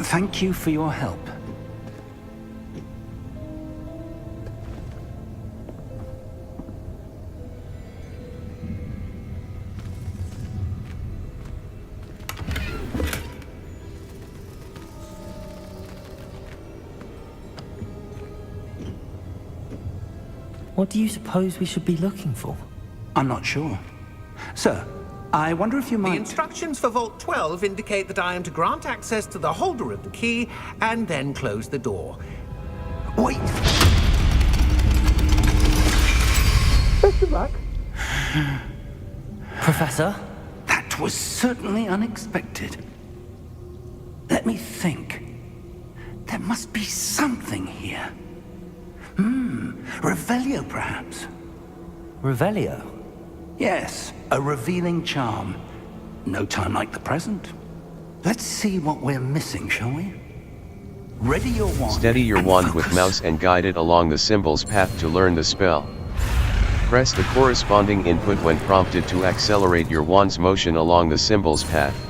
Thank you for your help. What do you suppose we should be looking for? I'm not sure. Sir, I wonder if you might... The instructions for Vault 12 indicate that I am to grant access to the holder of the key and then close the door. Wait! Best of luck. Professor? That was certainly unexpected. Let me think. There must be something here. Revelio, perhaps? Revelio? Yes, a revealing charm. No time like the present. Let's see what we're missing, shall we? Ready your wand. Steady your wand focus. with mouse and guide it along the symbol's path to learn the spell. Press the corresponding input when prompted to accelerate your wand's motion along the symbol's path.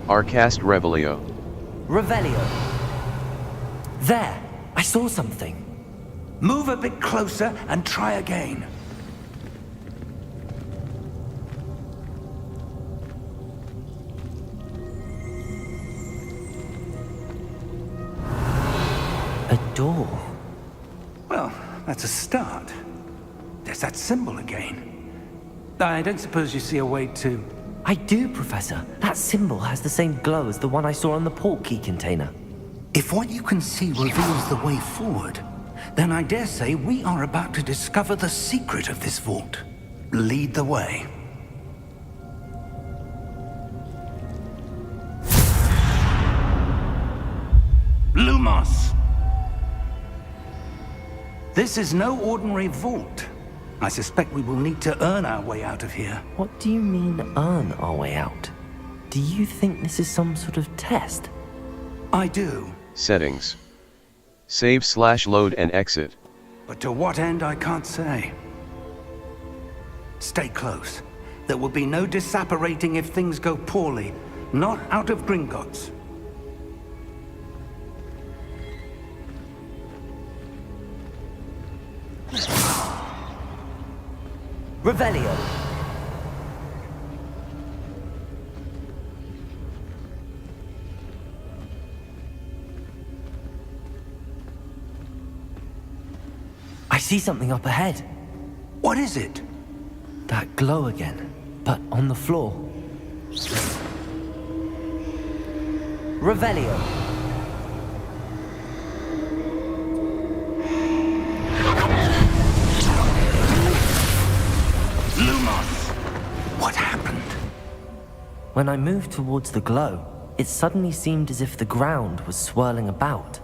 Arcast Revelio. Revelio. There! I saw something. Move a bit closer and try again. A door. Well, that's a start. There's that symbol again. I don't suppose you see a way to... I do, Professor. That symbol has the same glow as the one I saw on the port key container. If what you can see reveals the way forward, then I dare say we are about to discover the secret of this vault. Lead the way. Lumos! This is no ordinary vault. I suspect we will need to earn our way out of here. What do you mean, earn our way out? Do you think this is some sort of test? I do. Settings. Save/load and exit. But to what end, I can't say. Stay close. There will be no disapparating if things go poorly. Not out of Gringotts. Revelio. I see something up ahead. What is it? That glow again, but on the floor. Revelio. Lumos! What happened? When I moved towards the glow, it suddenly seemed as if the ground was swirling about.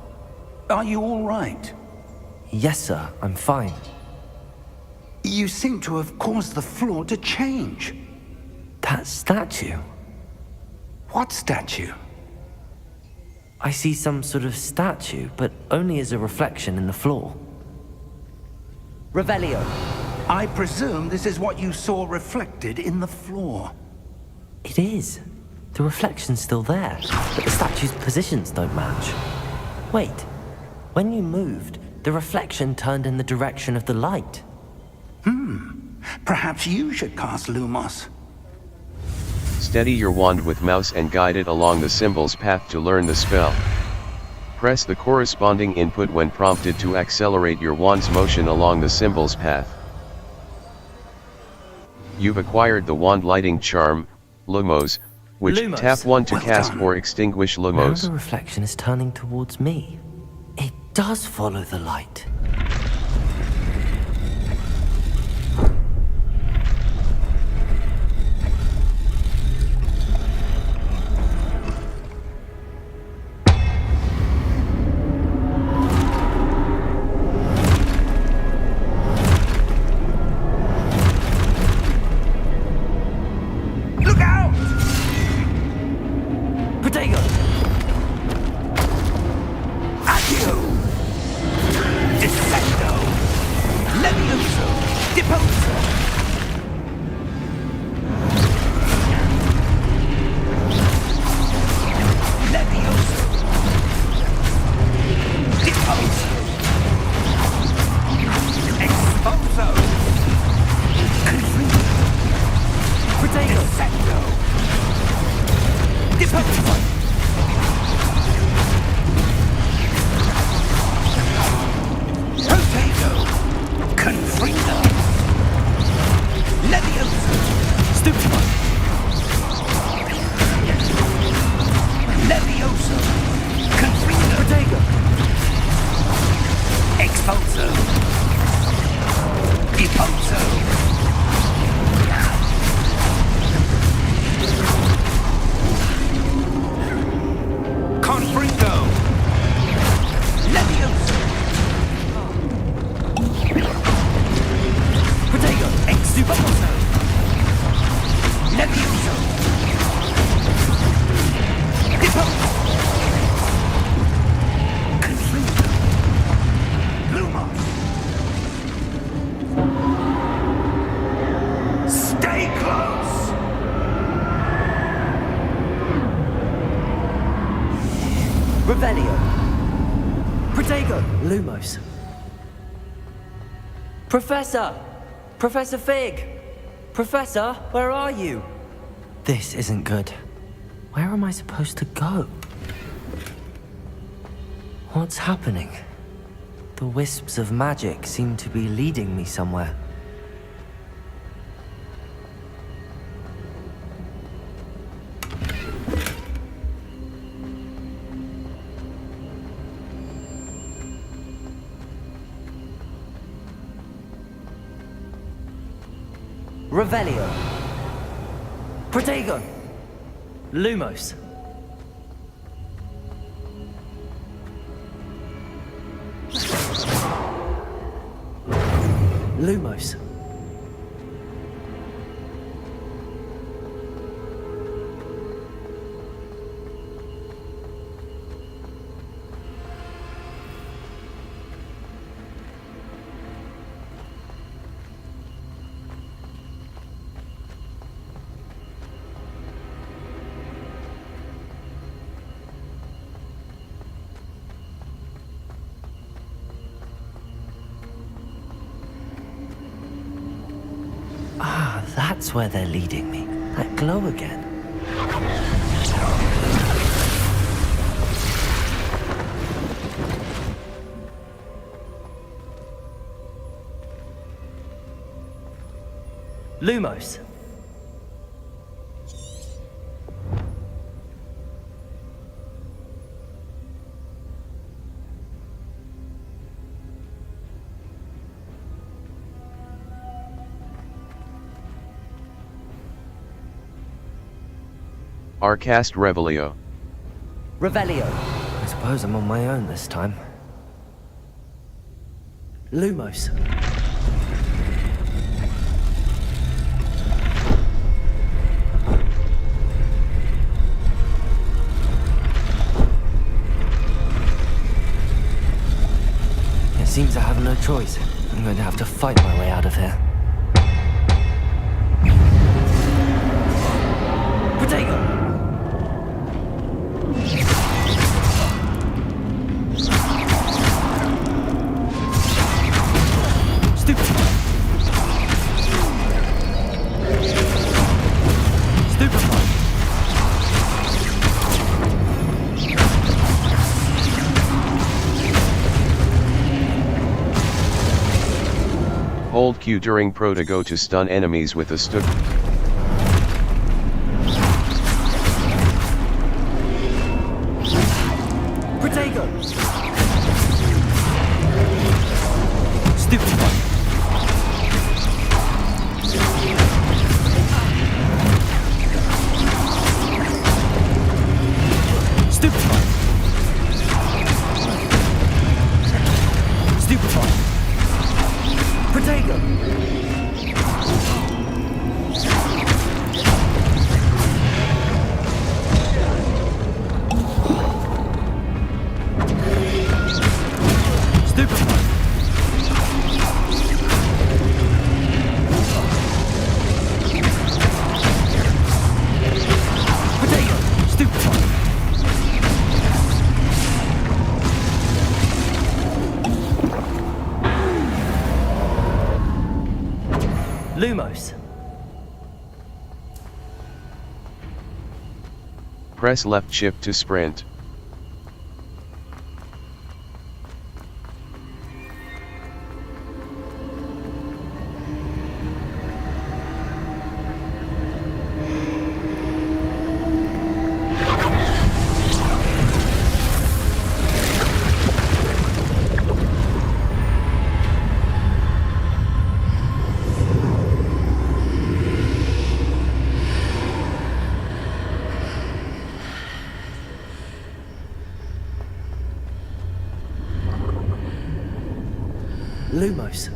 Are you all right? Yes, sir, I'm fine. You seem to have caused the floor to change. That statue? What statue? I see some sort of statue, but only as a reflection in the floor. Revelio. I presume this is what you saw reflected in the floor. It is. The reflection's still there, but the statue's positions don't match. Wait, when you moved, the reflection turned in the direction of the light. Perhaps you should cast Lumos. Steady your wand with mouse and guide it along the symbol's path to learn the spell. Press the corresponding input when prompted to accelerate your wand's motion along the symbol's path. You've acquired the wand lighting charm, Lumos, which Lumos. tap 1 to Well cast done. or extinguish Now Lumos. the reflection is turning towards me. It does follow the light. Look out! Protego! Accio! Dissecto! Levioso! Deposo! Levioso! Deposo! Exposo! Confringo! Protego! Dissecto! Deposo! Protego! Confringo! Levioso! Stupefy! Levioso! Confringo! Protego! Expulso! Deposo! Confringo! Levioso! Protego! Expulso! Levioso! Deposo! Confringo! Lumos! Stay close! Revelio! Protego! Lumos! Professor! Professor Fig! Professor, where are you? This isn't good. Where am I supposed to go? What's happening? The wisps of magic seem to be leading me somewhere. Revelio. Protego. Lumos. Lumos. Ah, that's where they're leading me. That glow again. Lumos. Arcast Revelio. Revelio. I suppose I'm on my own this time. Lumos. It seems I have no choice. I'm going to have to fight my way out of here. Protego! Hold Q during Pro to go to stun enemies with a stun. Protego! Stupefy! Stupefy! Stupefy! Protego! Stupefy! Protego! Stupefy! Lumos. Press left shift to sprint. Lumos.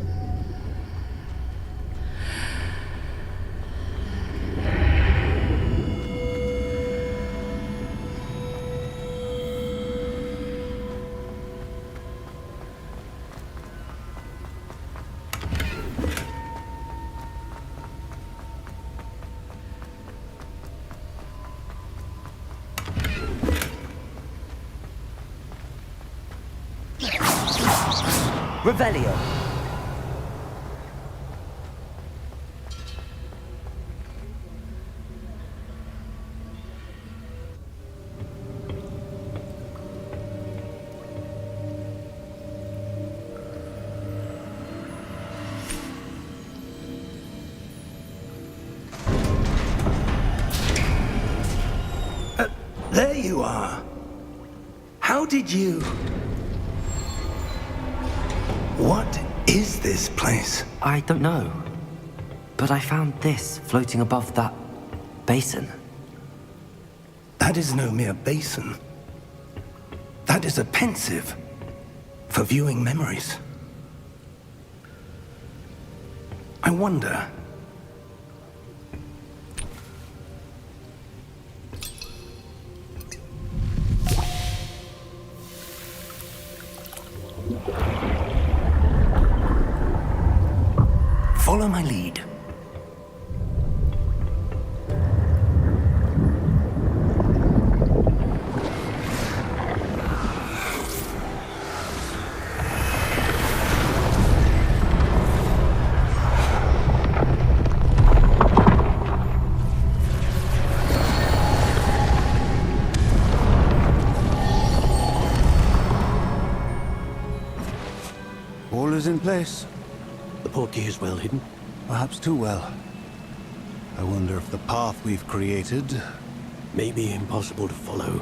Revelio. There you are. How did you... What is this place? I don't know. But I found this floating above that basin. That is no mere basin. That is a pensive for viewing memories. I wonder... Follow my lead. All is in place. The portkey is well hidden. Perhaps too well. I wonder if the path we've created... May be impossible to follow.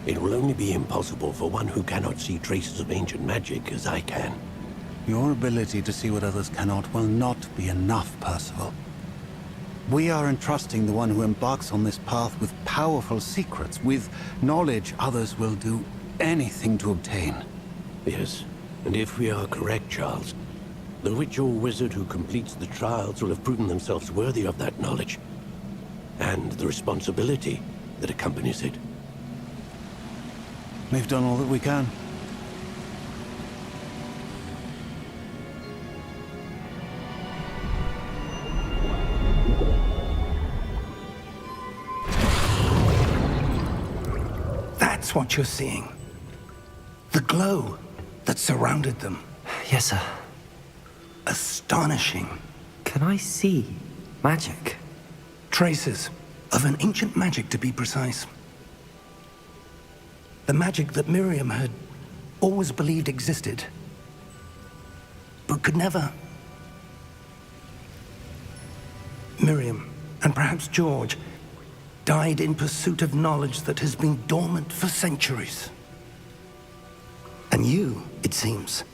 It will only be impossible for one who cannot see traces of ancient magic as I can. Your ability to see what others cannot will not be enough, Percival. We are entrusting the one who embarks on this path with powerful secrets, with knowledge others will do anything to obtain. Yes, and if we are correct, Charles, the witch or wizard who completes the trials will have proven themselves worthy of that knowledge, and the responsibility that accompanies it. We've done all that we can. That's what you're seeing. The glow that surrounded them. Yes, sir. Astonishing. Can I see magic? Traces of an ancient magic, to be precise. The magic that Miriam had always believed existed, but could never Miriam, and perhaps George, died in pursuit of knowledge that has been dormant for centuries. And you, it seems,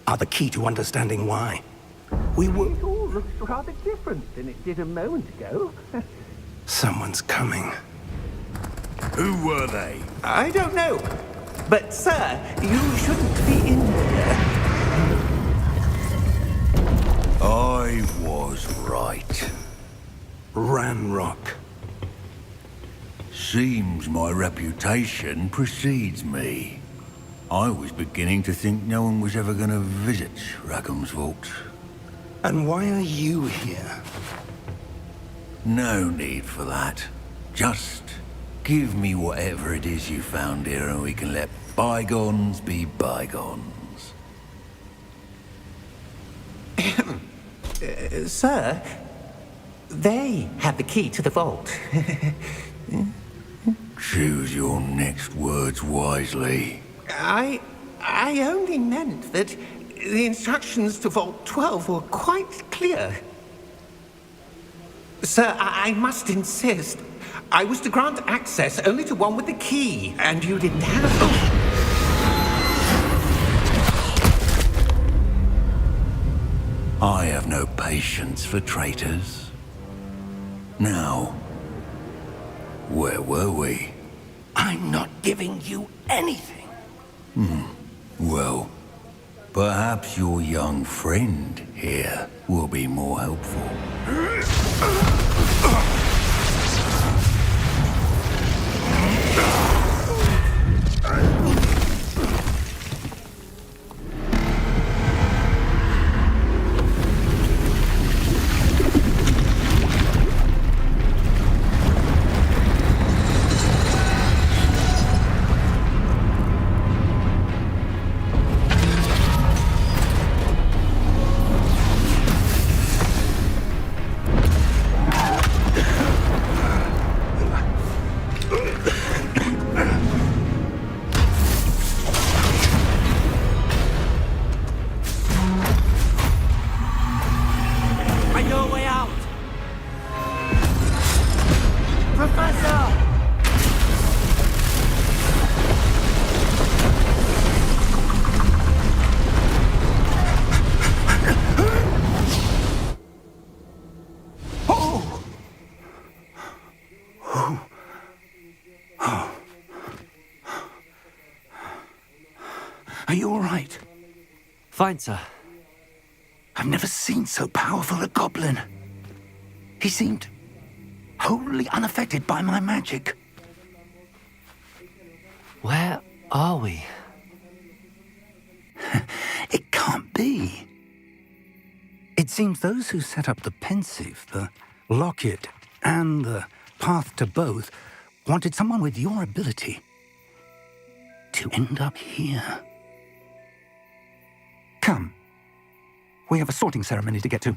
are the key to understanding why. We were... It all looks rather different than it did a moment ago. Someone's coming. Who were they? I don't know. But, sir, you shouldn't be in here. I was right. Ranrock. Seems my reputation precedes me. I was beginning to think no one was ever going to visit Rackham's vault. And why are you here? No need for that. Just give me whatever it is you found here and we can let bygones be bygones. Sir, they have the key to the vault. Choose your next words wisely. I only meant that the instructions to Vault 12 were quite clear. Sir, I must insist. I was to grant access only to one with the key, and you didn't have them. I have no patience for traitors. Now, where were we? I'm not giving you anything. Well, perhaps your young friend here will be more helpful. I know a way out! Professor! Are you all right? Fine, sir. I've never seen so powerful a goblin. He seemed wholly unaffected by my magic. Where are we? It can't be. It seems those who set up the Pensive, the Locket, and the Path to Both wanted someone with your ability to end up here. Come. We have a sorting ceremony to get to.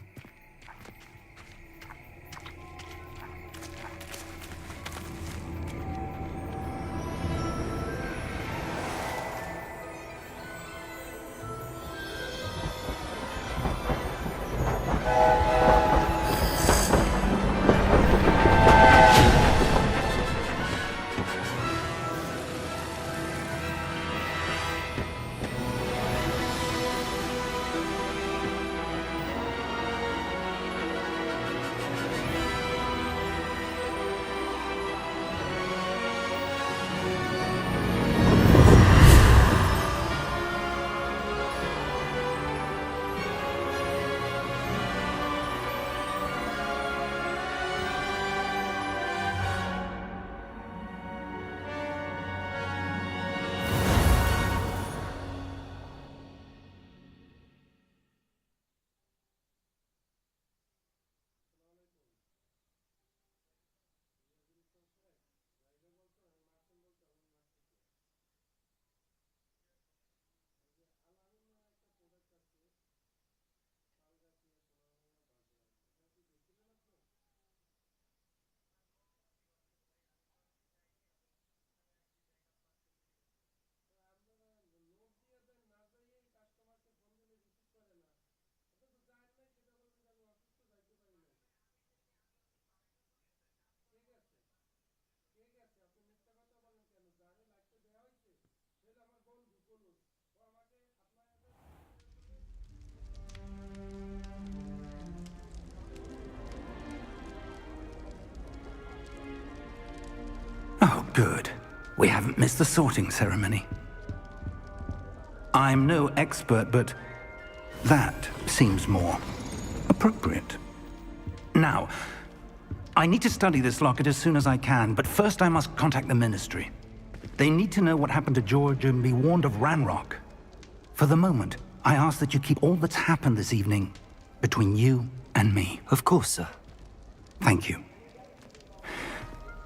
Good. We haven't missed the sorting ceremony. I'm no expert, but that seems more appropriate. Now, I need to study this locket as soon as I can, but first I must contact the Ministry. They need to know what happened to George and be warned of Ranrock. For the moment, I ask that you keep all that's happened this evening between you and me. Of course, sir. Thank you.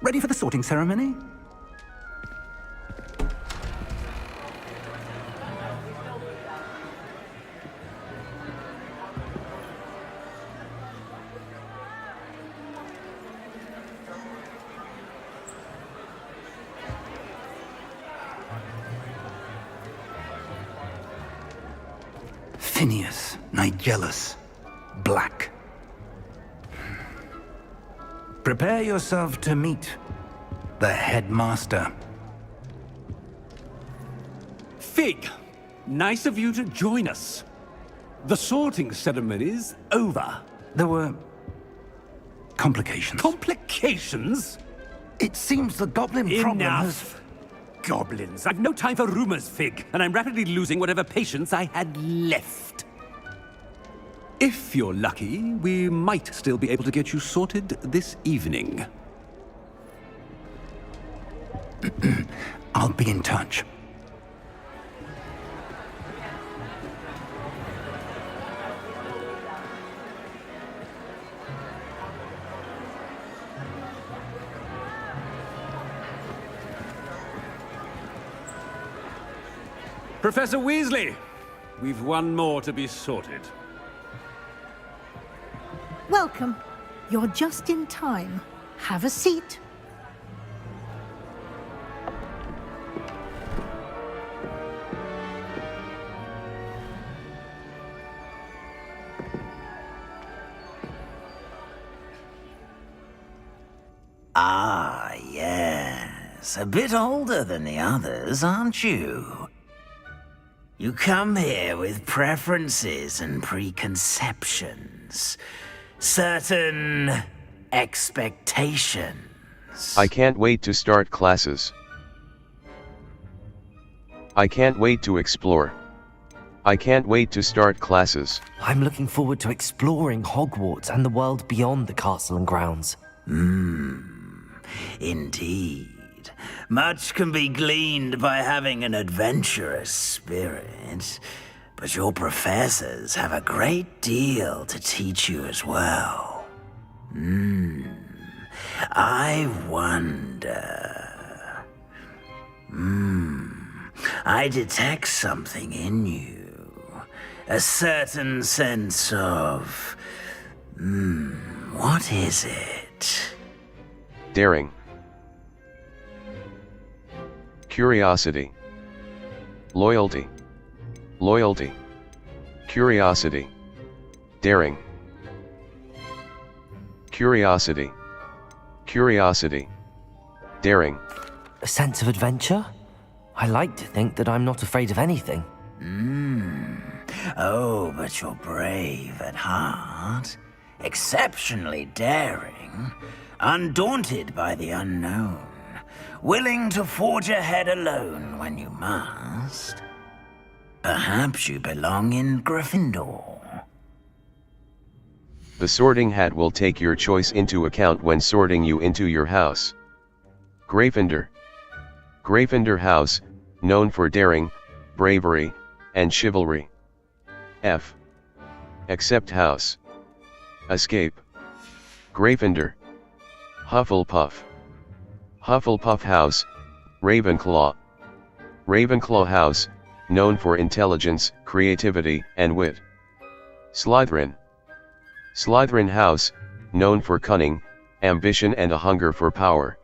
Ready for the sorting ceremony? Phineas, Nigellus, Black. Prepare yourself to meet the headmaster. Fig, nice of you to join us. The sorting ceremony's over. There were complications. Complications? It seems the goblin problem has... Enough! Goblins. I've no time for rumors, Fig, and I'm rapidly losing whatever patience I had left. If you're lucky, we might still be able to get you sorted this evening. I'll be in touch. Professor Weasley, we've one more to be sorted. Welcome. You're just in time. Have a seat. Ah, yes. A bit older than the others, aren't you? You come here with preferences and preconceptions. Certain expectations. I can't wait to start classes. I can't wait to explore. I can't wait to start classes. I'm looking forward to exploring Hogwarts and the world beyond the castle and grounds. Indeed. Much can be gleaned by having an adventurous spirit, but your professors have a great deal to teach you as well. I wonder... I detect something in you. A certain sense of... what is it? Daring. Curiosity. Loyalty. Loyalty. Curiosity. Daring. Curiosity. Curiosity. Daring. A sense of adventure? I like to think that I'm not afraid of anything. Oh, but you're brave at heart. Exceptionally daring. Undaunted by the unknown. Willing to forge ahead alone when you must. Perhaps you belong in Gryffindor. The sorting hat will take your choice into account when sorting you into your house. Gryffindor. Gryffindor House, known for daring, bravery, and chivalry. F. Accept House. Escape. Gryffindor. Hufflepuff. Hufflepuff House, Ravenclaw. Ravenclaw House, known for intelligence, creativity, and wit. Slytherin. Slytherin House, known for cunning, ambition and a hunger for power.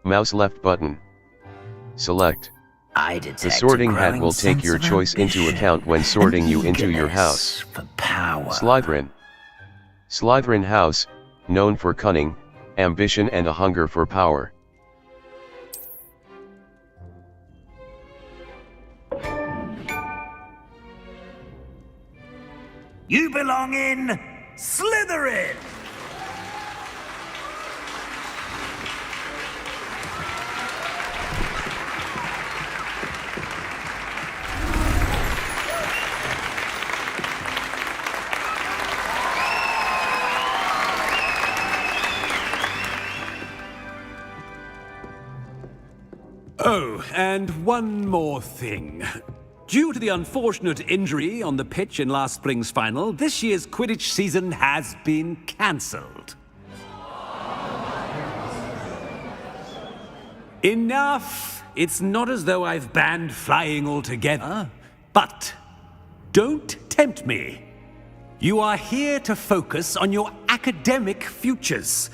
Mouse left button. Select. I detect the sorting a hat growing will take sense your of choice into ambition account when sorting and you into your eagerness house. For power. Slytherin. Slytherin House, known for cunning, ambition and a hunger for power. You belong in Slytherin! and one more thing. Due to the unfortunate injury on the pitch in last spring's final, this year's Quidditch season has been cancelled. Enough! It's not as though I've banned flying altogether, but don't tempt me. You are here to focus on your academic futures.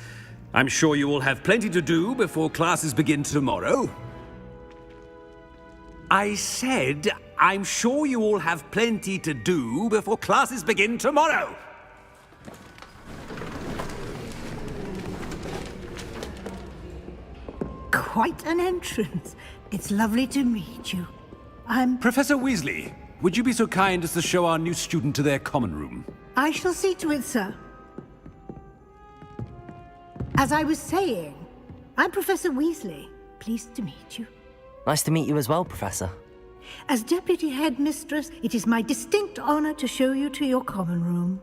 I'm sure you all have plenty to do before classes begin tomorrow. I said, I'm sure you all have plenty to do before classes begin tomorrow. Quite an entrance. It's lovely to meet you. Professor Weasley, would you be so kind as to show our new student to their common room? I shall see to it, sir. As I was saying, I'm Professor Weasley. Pleased to meet you. Nice to meet you as well, Professor. As Deputy Headmistress, it is my distinct honor to show you to your common room.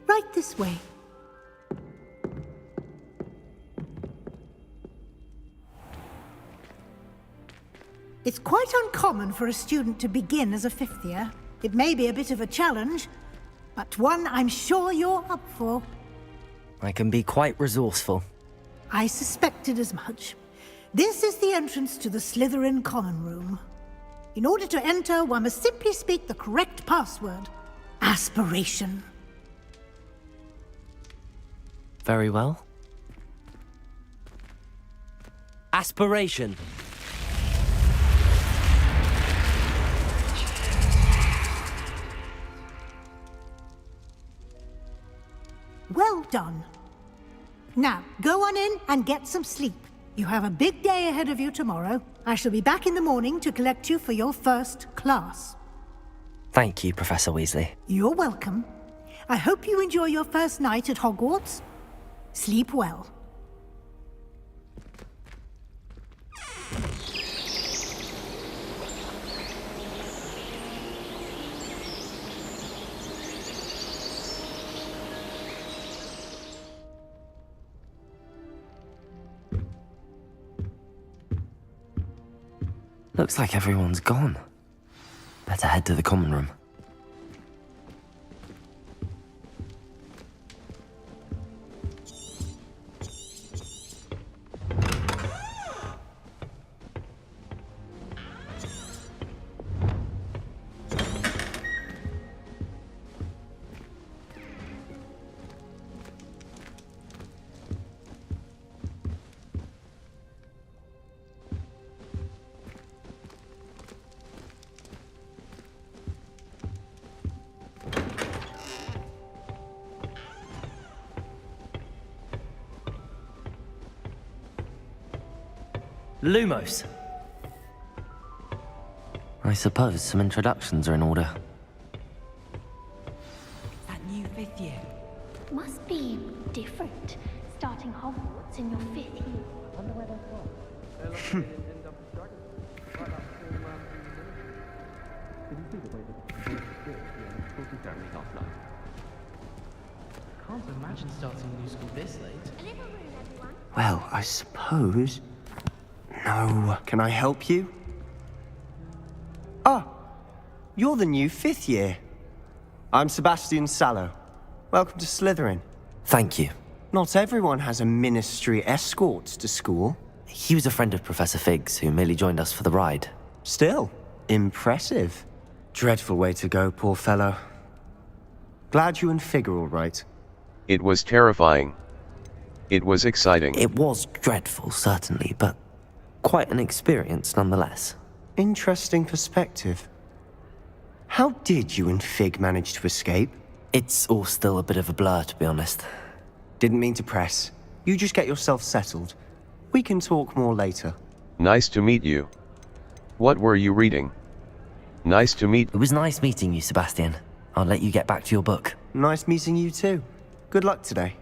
Right this way. It's quite uncommon for a student to begin as a fifth year. It may be a bit of a challenge, but one I'm sure you're up for. I can be quite resourceful. I suspected as much. This is the entrance to the Slytherin common room. In order to enter, one must simply speak the correct password. Aspiration. Very well. Aspiration. Well done. Now, go on in and get some sleep. You have a big day ahead of you tomorrow. I shall be back in the morning to collect you for your first class. Thank you, Professor Weasley. You're welcome. I hope you enjoy your first night at Hogwarts. Sleep well. Looks like everyone's gone. Better head to the common room. Lumos. I suppose some introductions are in order. That new fifth year. Must be different, starting Hogwarts in your fifth year. Wonder where they're from. Can't imagine starting a new school this late. Well, I suppose... No. Can I help you? Ah, you're the new fifth year. I'm Sebastian Sallow. Welcome to Slytherin. Thank you. Not everyone has a ministry escort to school. He was a friend of Professor Fig's who merely joined us for the ride. Still, impressive. Dreadful way to go, poor fellow. Glad you and Fig are all right. It was terrifying. It was exciting. It was dreadful, certainly, but quite an experience nonetheless. Interesting perspective. How did you and Fig manage to escape? It's all still a bit of a blur, to be honest. Didn't mean to press. You just get yourself settled. We can talk more later. Nice to meet you. What were you reading? Nice to meet... It was nice meeting you, Sebastian. I'll let you get back to your book. Nice meeting you too. Good luck today.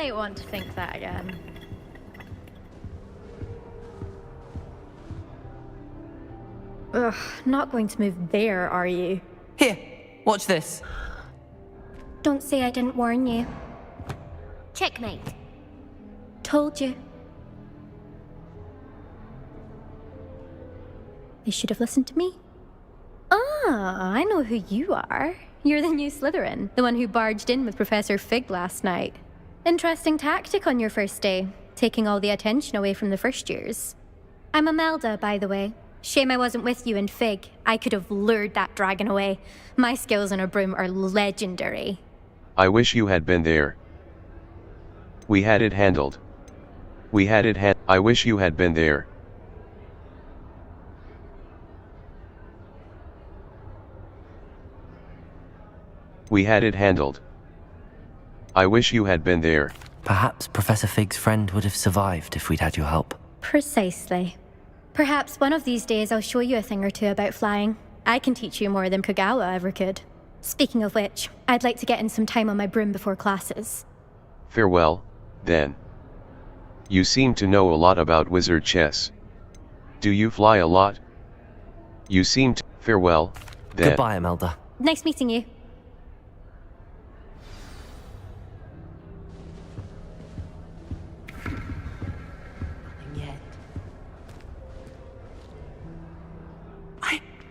might want to think that again. Ugh, not going to move there, are you? Here, watch this. Don't say I didn't warn you. Checkmate. Told you. They should have listened to me. Ah, I know who you are. You're the new Slytherin, the one who barged in with Professor Fig last night. Interesting tactic on your first day, taking all the attention away from the first years. I'm Imelda, by the way. Shame I wasn't with you in Fig. I could have lured that dragon away. My skills on a broom are legendary. I wish you had been there. We had it handled. I wish you had been there. We had it handled. I wish you had been there. Perhaps Professor Fig's friend would have survived if we'd had your help. Precisely. Perhaps one of these days I'll show you a thing or two about flying. I can teach you more than Kagawa ever could. Speaking of which, I'd like to get in some time on my broom before classes. Farewell, then. You seem to know a lot about wizard chess. Do you fly a lot? You seem to... Farewell, then. Goodbye, Imelda. Nice meeting you.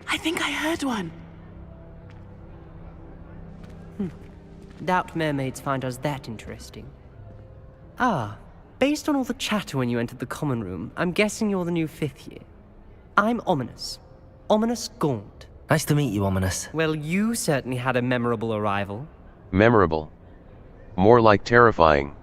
I think I heard one. Doubt mermaids find us that interesting. Ah, based on all the chatter when you entered the common room, I'm guessing you're the new 5th year. I'm Ominous. Ominous Gaunt. Nice to meet you, Ominous. Well, you certainly had a memorable arrival. Memorable. More like terrifying.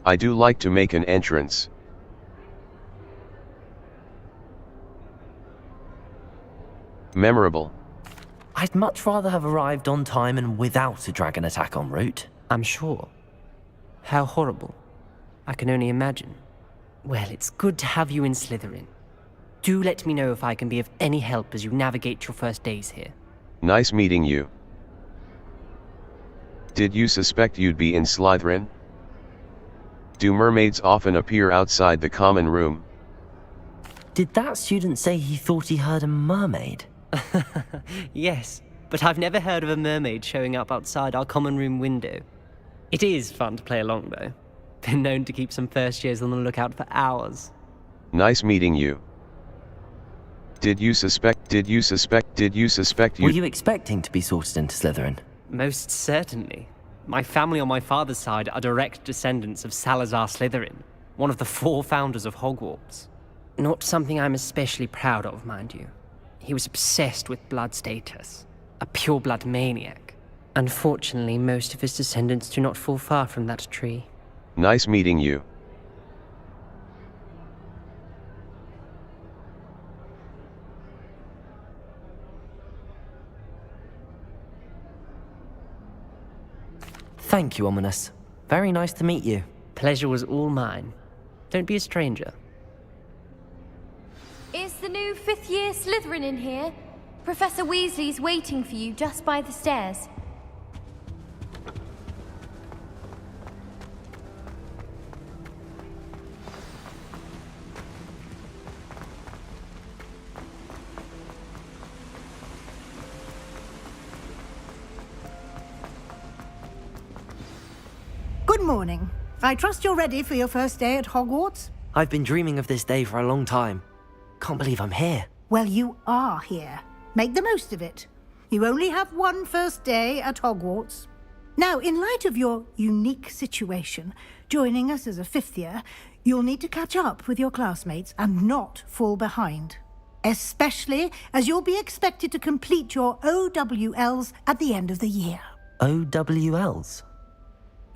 I do like to make an entrance. Memorable. I'd much rather have arrived on time and without a dragon attack en route. I'm sure. How horrible. I can only imagine. Well, it's good to have you in Slytherin. Do let me know if I can be of any help as you navigate your first days here. Nice meeting you. Did you suspect you'd be in Slytherin? Do mermaids often appear outside the common room? Did that student say he thought he heard a mermaid? Yes, but I've never heard of a mermaid showing up outside our common room window. It is fun to play along, though. Been known to keep some first years on the lookout for hours. Nice meeting you. Did you suspect Were you expecting to be sorted into Slytherin? Most certainly. My family on my father's side are direct descendants of Salazar Slytherin, one of the 4 founders of Hogwarts. Not something I'm especially proud of, mind you. He was obsessed with blood status, a pure-blood maniac. Unfortunately, most of his descendants do not fall far from that tree. Nice meeting you. Thank you, Ominous. Very nice to meet you. Pleasure was all mine. Don't be a stranger. Is the new 5th year Slytherin in here? Professor Weasley's waiting for you just by the stairs. Good morning. I trust you're ready for your first day at Hogwarts? I've been dreaming of this day for a long time. Can't believe I'm here. Well, you are here. Make the most of it. You only have one first day at Hogwarts. Now, in light of your unique situation, joining us as a fifth year, you'll need to catch up with your classmates and not fall behind. Especially as you'll be expected to complete your OWLs at the end of the year. OWLs?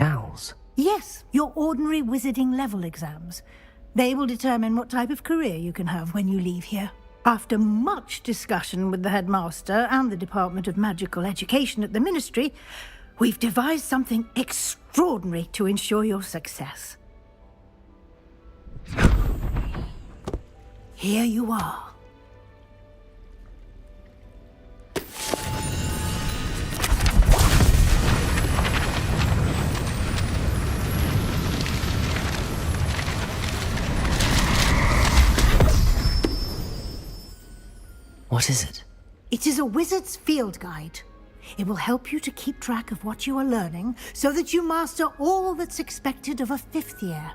Owls? Yes, your ordinary wizarding level exams. They will determine what type of career you can have when you leave here. After much discussion with the headmaster and the Department of Magical Education at the Ministry, we've devised something extraordinary to ensure your success. Here you are. What is it? It is a wizard's field guide. It will help you to keep track of what you are learning so that you master all that's expected of a fifth year.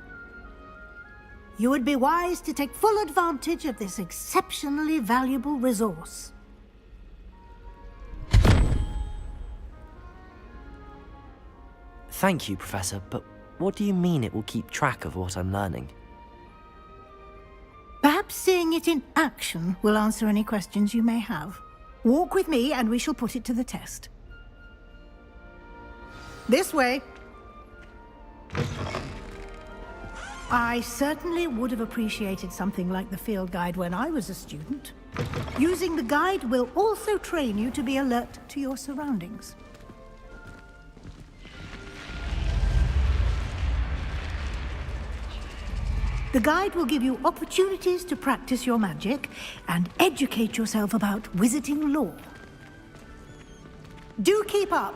You would be wise to take full advantage of this exceptionally valuable resource. Thank you, Professor, but what do you mean it will keep track of what I'm learning? Perhaps seeing it in action will answer any questions you may have. Walk with me and we shall put it to the test. This way. I certainly would have appreciated something like the field guide when I was a student. Using the guide will also train you to be alert to your surroundings. The guide will give you opportunities to practice your magic and educate yourself about wizarding lore. Do keep up!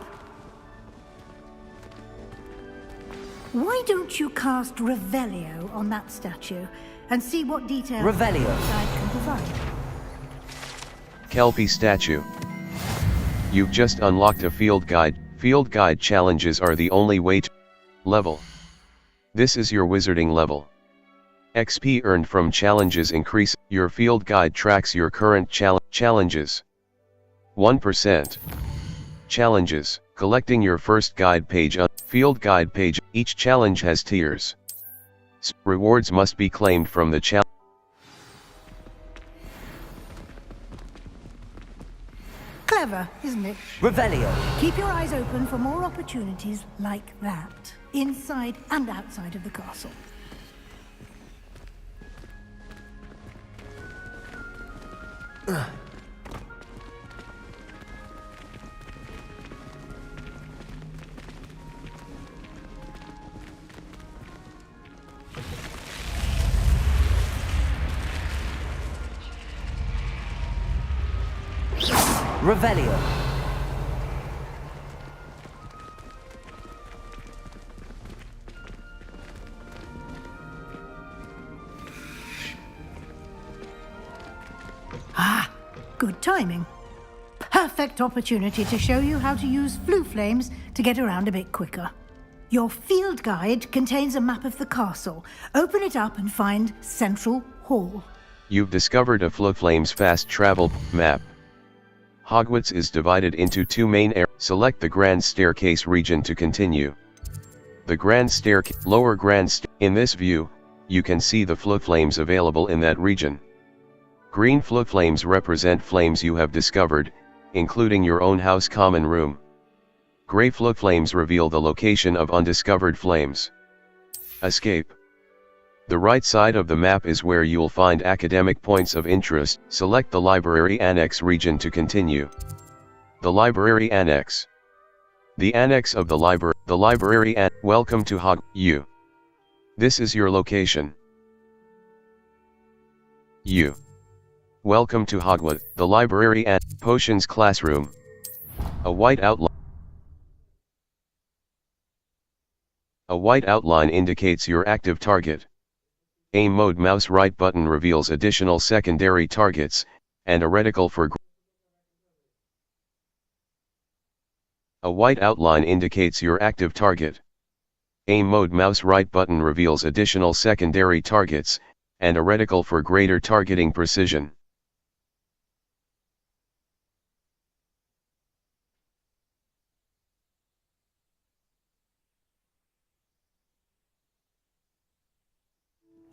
Why don't you cast Revelio on that statue and see what details Revelio. the guide can provide? Kelpie statue. You've just unlocked a field guide. Field guide challenges are the only way to level. This is your wizarding level. XP earned from challenges increase. Your field guide tracks your current challenges. 1%. Challenges. Collecting your first guide page. Field guide page. Each challenge has tiers. Rewards must be claimed from the challenge. Clever, isn't it? Revelio. Keep your eyes open for more opportunities like that, inside and outside of the castle. Revelio. Ah, good timing. Perfect opportunity to show you how to use flue flames to get around a bit quicker. Your field guide contains a map of the castle. Open it up and find Central Hall. You've discovered a Fluflame's fast travel map. Hogwarts is divided into two main areas. Select the Grand Staircase region to continue. The Grand Staircase, Lower Grand In this view, you can see the Fluflames available in that region. Green Fluflames represent flames you have discovered, including your own house common room. Grey Fluflames reveal the location of undiscovered flames. Escape. The right side of the map is where you'll find academic points of interest. Select the Library Annex region to continue. The Library Annex. The Annex of the Library Welcome to Hogwarts. This is your location. Welcome to Hogwarts, the Library and Potions Classroom. A white outline indicates your active target. Aim mode mouse right button reveals additional secondary targets, and a reticle for A white outline indicates your active target. Aim mode mouse right button reveals additional secondary targets, and a reticle for greater targeting precision.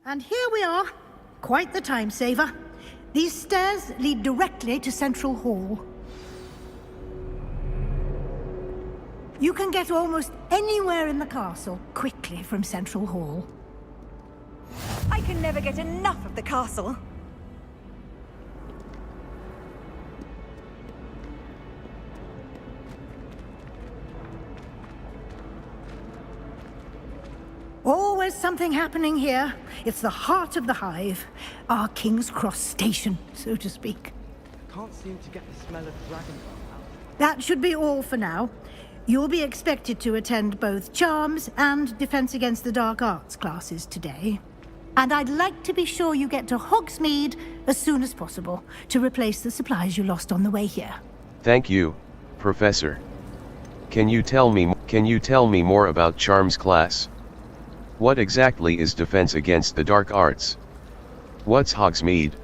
And here we are. Quite the time saver. These stairs lead directly to Central Hall. You can get almost anywhere in the castle quickly from Central Hall. I can never get enough of the castle. Always something happening here. It's the heart of the hive. Our King's Cross station, so to speak. Can't seem to get the smell of dragon out. That should be all for now. You'll be expected to attend both Charms and Defense Against the Dark Arts classes today. And I'd like to be sure you get to Hogsmeade as soon as possible to replace the supplies you lost on the way here. Thank you, Professor. Can you tell me more about Charms class? What exactly is Defense Against the Dark Arts? What's Hogsmeade?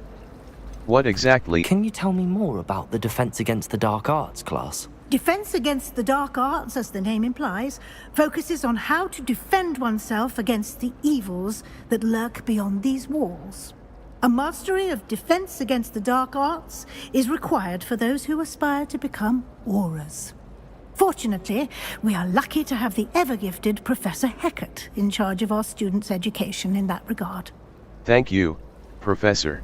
What exactly— Can you tell me more about the Defense Against the Dark Arts class? Defense Against the Dark Arts, as the name implies, focuses on how to defend oneself against the evils that lurk beyond these walls. A mastery of Defense Against the Dark Arts is required for those who aspire to become Aurors. Fortunately, we are lucky to have the ever-gifted Professor Hecat in charge of our students' education in that regard. Thank you, Professor.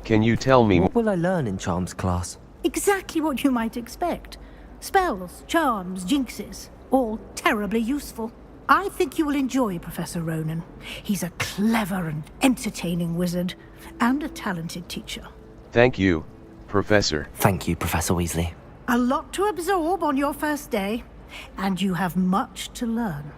Can you tell me— What will I learn in Charms class? Exactly what you might expect. Spells, charms, jinxes, all terribly useful. I think you will enjoy Professor Ronan. He's a clever and entertaining wizard, and a talented teacher. Thank you, Professor. Thank you, Professor Weasley. A lot to absorb on your first day, and you have much to learn.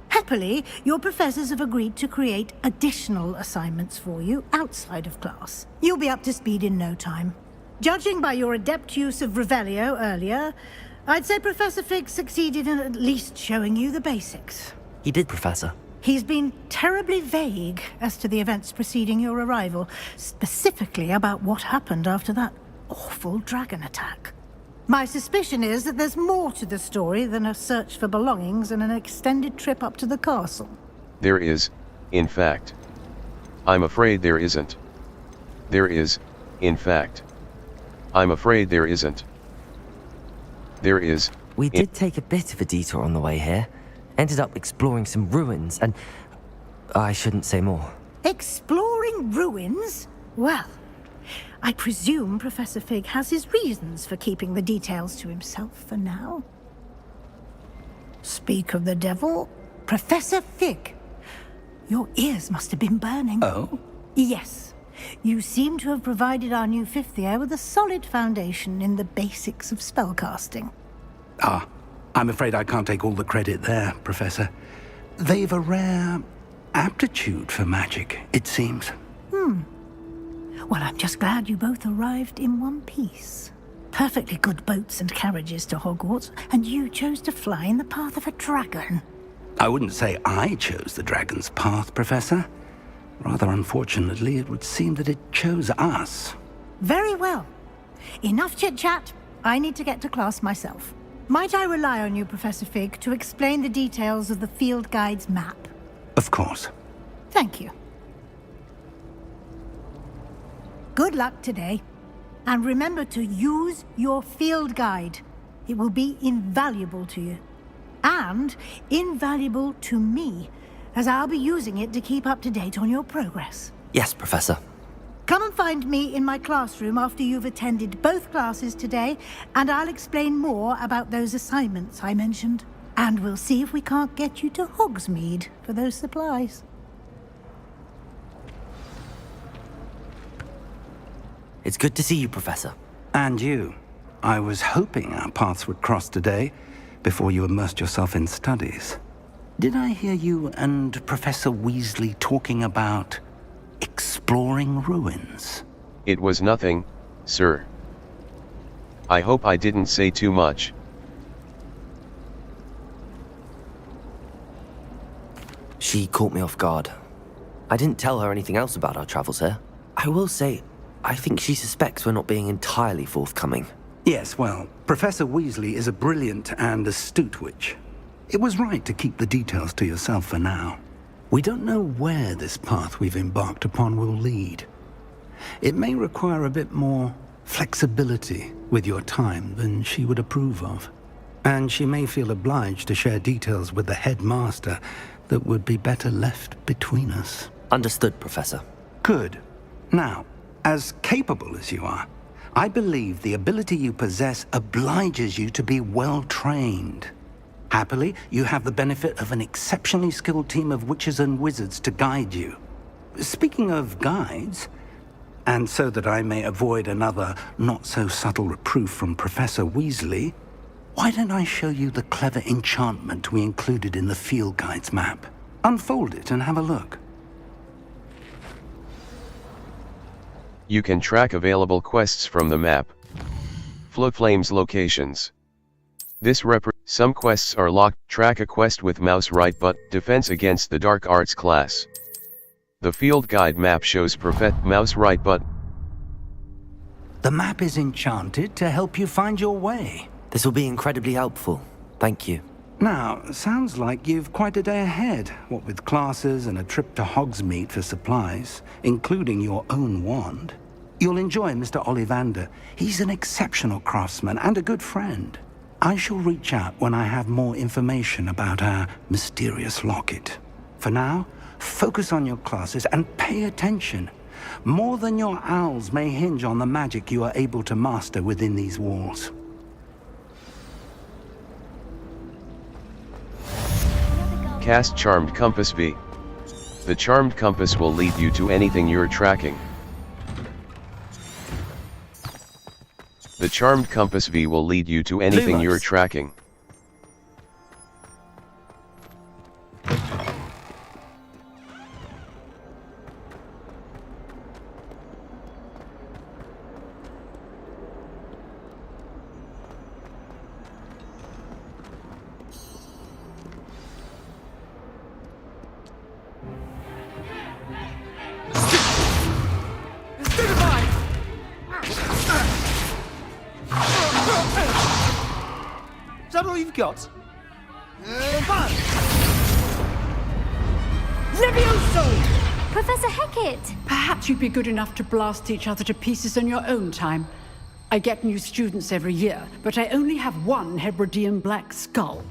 Happily, your professors have agreed to create additional assignments for you outside of class. You'll be up to speed in no time. Judging by your adept use of Revelio earlier, I'd say Professor Fig succeeded in at least showing you the basics. He did, Professor. He's been terribly vague as to the events preceding your arrival, specifically about what happened after that awful dragon attack. My suspicion is that there's more to the story than a search for belongings and an extended trip up to the castle. There is, in fact. I'm afraid there isn't. There is, in fact. I'm afraid there isn't. There is. We did take a bit of a detour on the way here. Ended up exploring some ruins and— I shouldn't say more. Exploring ruins? Well, I presume Professor Fig has his reasons for keeping the details to himself for now. Speak of the devil, Professor Fig. Your ears must have been burning. Oh? Yes. You seem to have provided our new fifth year with a solid foundation in the basics of spellcasting. Ah, I'm afraid I can't take all the credit there, Professor. They've a rare aptitude for magic, it seems. Well, I'm just glad you both arrived in one piece. Perfectly good boats and carriages to Hogwarts, and you chose to fly in the path of a dragon. I wouldn't say I chose the dragon's path, Professor. Rather unfortunately, it would seem that it chose us. Very well. Enough chit-chat. I need to get to class myself. Might I rely on you, Professor Fig, to explain the details of the field guide's map? Of course. Thank you. Good luck today. And remember to use your field guide. It will be invaluable to you. And invaluable to me, as I'll be using it to keep up to date on your progress. Yes, Professor. Come and find me in my classroom after you've attended both classes today, and I'll explain more about those assignments I mentioned. And we'll see if we can't get you to Hogsmeade for those supplies. It's good to see you, Professor. And you. I was hoping our paths would cross today, before you immersed yourself in studies. Did I hear you and Professor Weasley talking about exploring ruins? It was nothing, sir. I hope I didn't say too much. She caught me off guard. I didn't tell her anything else about our travels here. I will say, I think she suspects we're not being entirely forthcoming. Yes, well, Professor Weasley is a brilliant and astute witch. It was right to keep the details to yourself for now. We don't know where this path we've embarked upon will lead. It may require a bit more flexibility with your time than she would approve of. And she may feel obliged to share details with the headmaster that would be better left between us. Understood, Professor. Good. Now, as capable as you are, I believe the ability you possess obliges you to be well trained. Happily, you have the benefit of an exceptionally skilled team of witches and wizards to guide you. Speaking of guides, and so that I may avoid another not-so-subtle reproof from Professor Weasley, why don't I show you the clever enchantment we included in the field guide's map? Unfold it and have a look. You can track available quests from the map. Flowflame's locations. Some quests are locked. Track a quest with mouse right button. Defense against the Dark Arts class. The field guide map shows mouse right button. The map is enchanted to help you find your way. This will be incredibly helpful. Thank you. Now, sounds like you've quite a day ahead, what with classes and a trip to Hogsmeade for supplies, including your own wand. You'll enjoy Mr. Ollivander. He's an exceptional craftsman and a good friend. I shall reach out when I have more information about our mysterious locket. For now, focus on your classes and pay attention. More than your owls may hinge on the magic you are able to master within these walls. Cast Charmed Compass V. The Charmed Compass will lead you to anything you're tracking. The Charmed Compass V will lead you to anything you're tracking. Is that all you've got? Levioso! Professor Hecat! Perhaps you'd be good enough to blast each other to pieces on your own time. I get new students every year, but I only have one Hebridean black skull.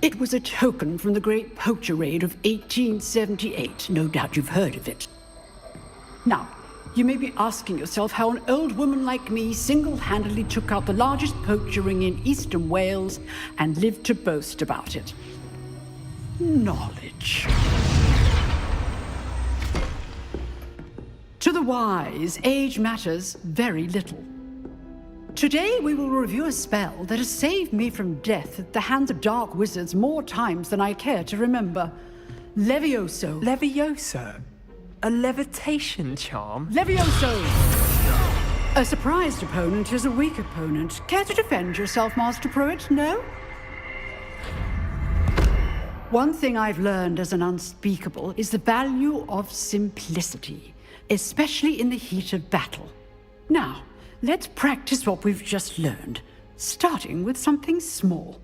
It was a token from the Great Poacher Raid of 1878. No doubt you've heard of it. Now, you may be asking yourself how an old woman like me single-handedly took out the largest poacher ring in eastern Wales and lived to boast about it. Knowledge. To the wise, age matters very little. Today we will review a spell that has saved me from death at the hands of dark wizards more times than I care to remember. Levioso. Levioso? A levitation charm? Levioso! A surprised opponent is a weak opponent. Care to defend yourself, Master Pruitt? No? One thing I've learned as an unspeakable is the value of simplicity, especially in the heat of battle. Now, let's practice what we've just learned, starting with something small.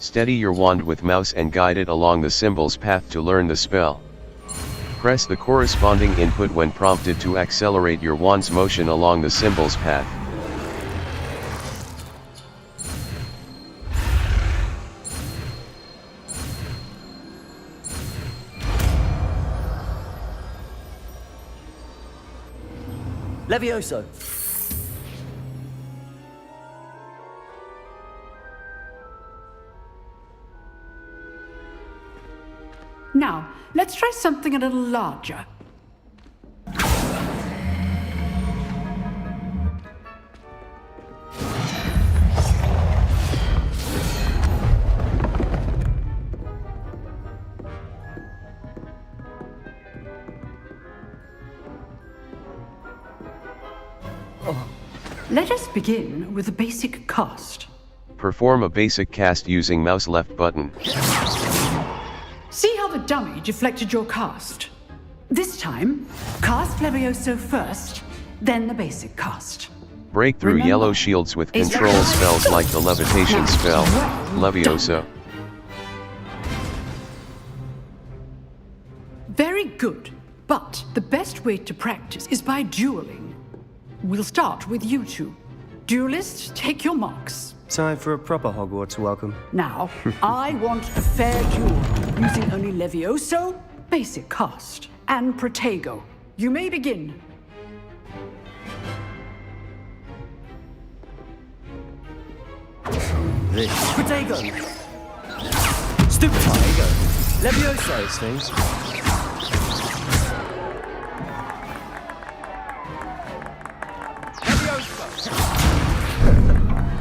Steady your wand with mouse and guide it along the symbol's path to learn the spell. Press the corresponding input when prompted to accelerate your wand's motion along the symbol's path. Levioso! Now, let's try something a little larger. Let us begin with the basic cast. Perform a basic cast using mouse left button. See how the dummy deflected your cast? This time, cast Levioso first, then the basic cast. Break through Remember, yellow shields with is control that- spells like the levitation spell, Levioso. Very good, but the best way to practice is by dueling. We'll start with you two. Duelists, take your marks. Time for a proper Hogwarts welcome. Now, I want a fair duel, using only Levioso, basic cast, and Protego. You may begin. This. Protego! Stupid Protego! Levioso! Those things.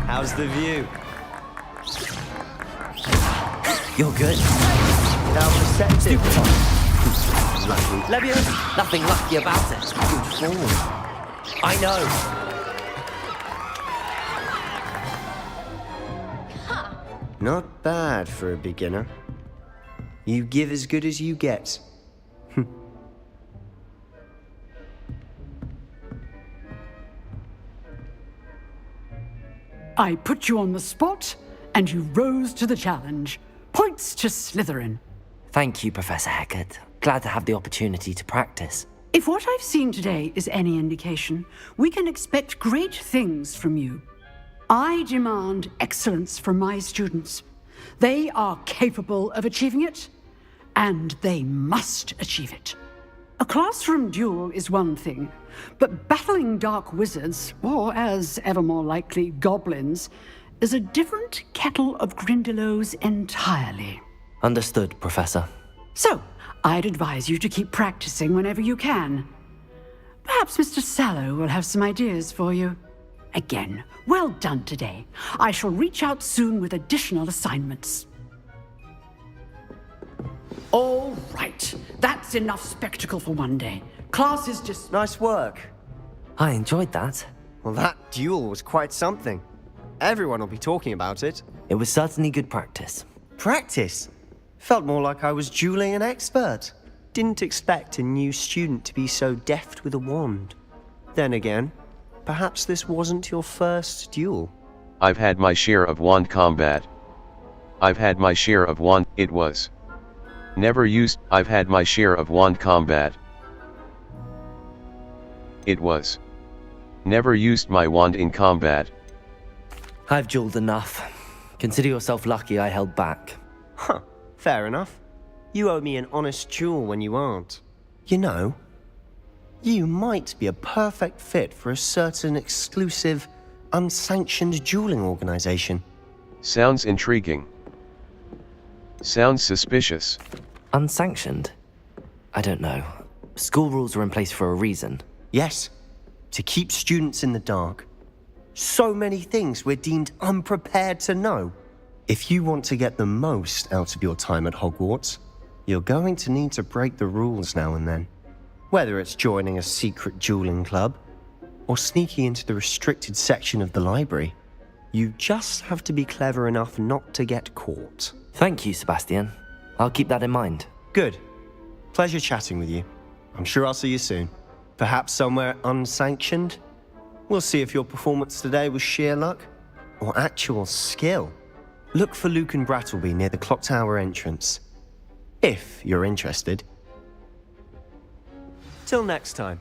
How's the view? You're good. How perceptive. Stupid Lucky. Levioso! Nothing lucky about it. Good form. I know. Not bad for a beginner. You give as good as you get. I put you on the spot, and you rose to the challenge. Points to Slytherin. Thank you, Professor Hecat. Glad to have the opportunity to practice. If what I've seen today is any indication, we can expect great things from you. I demand excellence from my students. They are capable of achieving it, and they must achieve it. A classroom duel is one thing, but battling dark wizards, or as ever more likely, goblins, is a different kettle of Grindylows entirely. Understood, Professor. So, I'd advise you to keep practicing whenever you can. Perhaps Mr. Sallow will have some ideas for you. Again, well done today. I shall reach out soon with additional assignments. All right, that's enough spectacle for one day. Class is just... Nice work. I enjoyed that. Well, that duel was quite something. Everyone will be talking about it. It was certainly good practice. Practice? Felt more like I was dueling an expert. Didn't expect a new student to be so deft with a wand. Then again, perhaps this wasn't your first duel. I've had my share of wand combat. I've had my share of wand, it was. Never used, I've had my share of wand combat. It was. Never used my wand in combat. I've dueled enough. Consider yourself lucky I held back. Huh, fair enough. You owe me an honest duel when you aren't. You know, you might be a perfect fit for a certain exclusive, unsanctioned dueling organization. Sounds intriguing. Sounds suspicious. Unsanctioned? I don't know. School rules are in place for a reason. Yes, to keep students in the dark. So many things we're deemed unprepared to know. If you want to get the most out of your time at Hogwarts, you're going to need to break the rules now and then. Whether it's joining a secret dueling club, or sneaking into the restricted section of the library, you just have to be clever enough not to get caught. Thank you, Sebastian. I'll keep that in mind. Good. Pleasure chatting with you. I'm sure I'll see you soon. Perhaps somewhere unsanctioned? We'll see if your performance today was sheer luck, or actual skill. Look for Luke and Brattleby near the clock tower entrance. If you're interested. Till next time.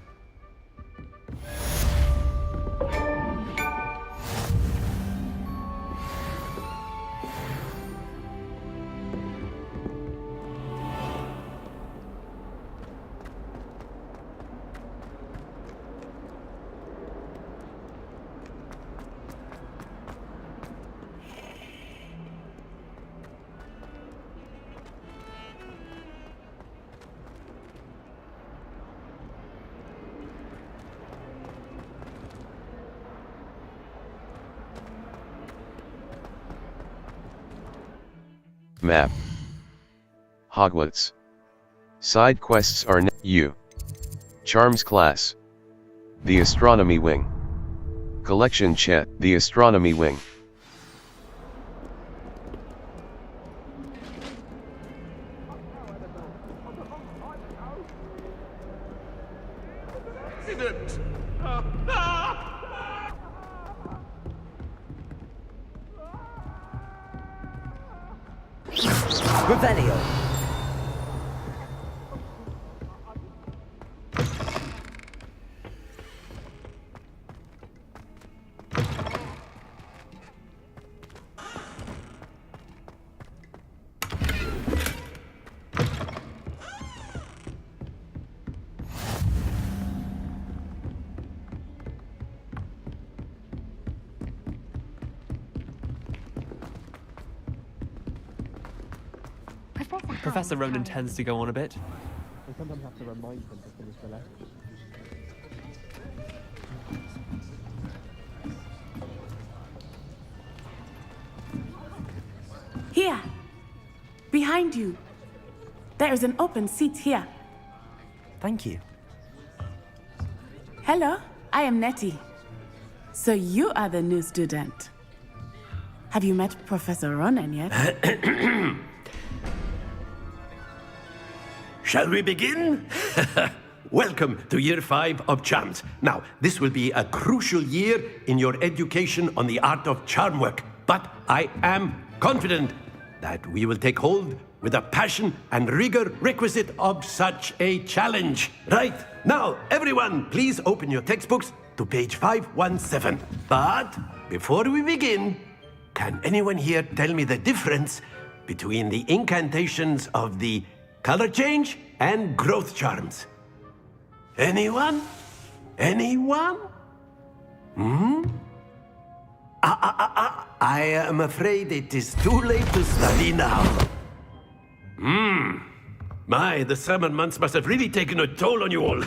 Map. Hogwarts. Side quests are U. Charms class. The Astronomy Wing. Collection Chet, the Astronomy Wing. accident! Revelio. Professor Ronan tends to go on a bit. I sometimes have to remind him to finish the lesson. Here! Behind you! There is an open seat here. Thank you. Hello, I am Nettie. So you are the new student. Have you met Professor Ronan yet? Shall we begin? Welcome to Year 5 of Charms. Now, this will be a crucial year in your education on the art of charm work. But I am confident that we will take hold with the passion and rigor requisite of such a challenge. Right, now, everyone, please open your textbooks to page 517. But before we begin, can anyone here tell me the difference between the incantations of the color change and growth charms? Anyone? Anyone? I am afraid it is too late to study now. My, the summer months must have really taken a toll on you all.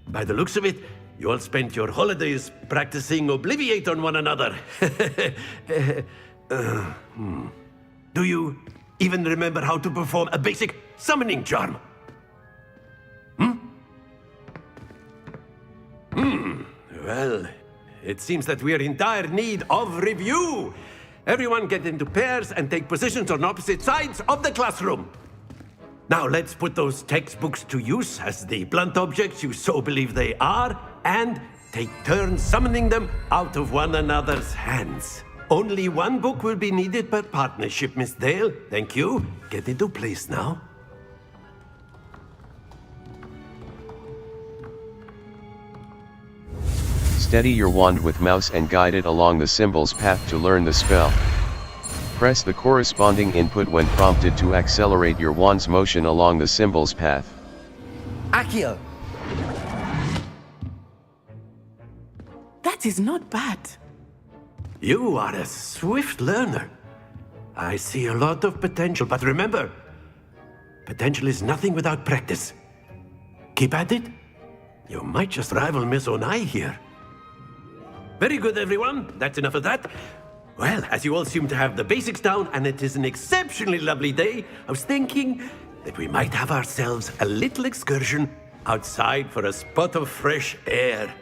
By the looks of it, you all spent your holidays practicing Obliviate on one another. Do you even remember how to perform a basic summoning charm? Well, it seems that we are in dire need of review. Everyone get into pairs and take positions on opposite sides of the classroom. Now let's put those textbooks to use as the blunt objects you so believe they are, and take turns summoning them out of one another's hands. Only one book will be needed per partnership, Miss Dale. Thank you. Get into place now. Steady your wand with mouse and guide it along the symbol's path to learn the spell. Press the corresponding input when prompted to accelerate your wand's motion along the symbol's path. Accio! That is not bad. You are a swift learner. I see a lot of potential, but remember, potential is nothing without practice. Keep at it. You might just rival Miss Onai here. Very good, everyone. That's enough of that. Well, as you all seem to have the basics down, and it is an exceptionally lovely day, I was thinking that we might have ourselves a little excursion outside for a spot of fresh air.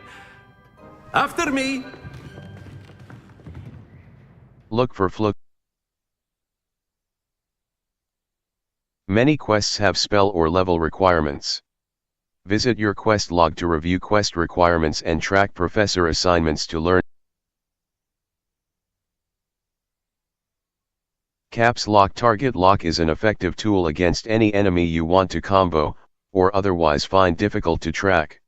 After me! Look for fluke. Many quests have spell or level requirements. Visit your quest log to review quest requirements and track professor assignments to learn. Caps Lock Target Lock is an effective tool against any enemy you want to combo, or otherwise find difficult to track.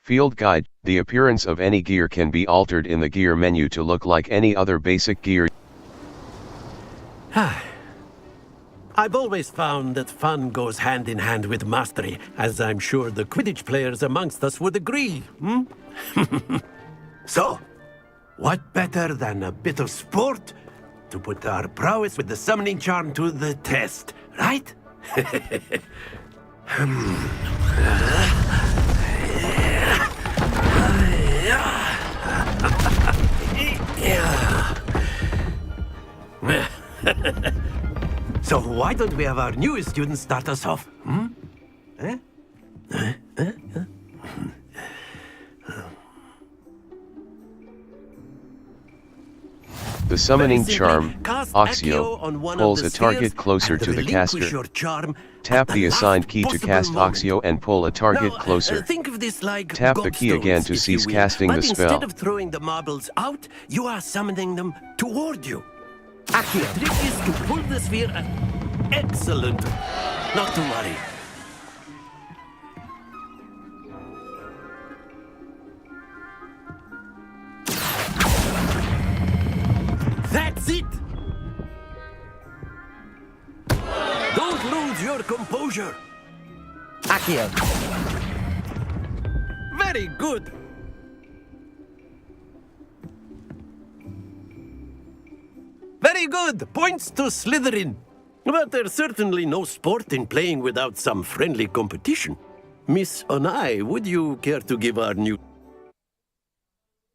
Field Guide. The appearance of any gear can be altered in the gear menu to look like any other basic gear. I've always found that fun goes hand in hand with mastery, as I'm sure the Quidditch players amongst us would agree, So, what better than a bit of sport to put our prowess with the summoning charm to the test, right? So why don't we have our newest student start us off? Eh? The summoning Very charm, simply, cast Oxio, Accio on one pulls of a the target spheres closer and to the relinquish caster. your charm Tap at the last assigned key to possible cast moment. Oxio and pull a target closer. Think of this like Tap the key again gobstones, to if you cease will. casting but the spell. instead of throwing the marbles out, you are summoning them toward you. The trick is to pull the sphere. Excellent. Not to worry. That's it! Don't lose your composure. Accio. Very good. Very good. Points to Slytherin. But there's certainly no sport in playing without some friendly competition. Miss Onai, would you care to give our new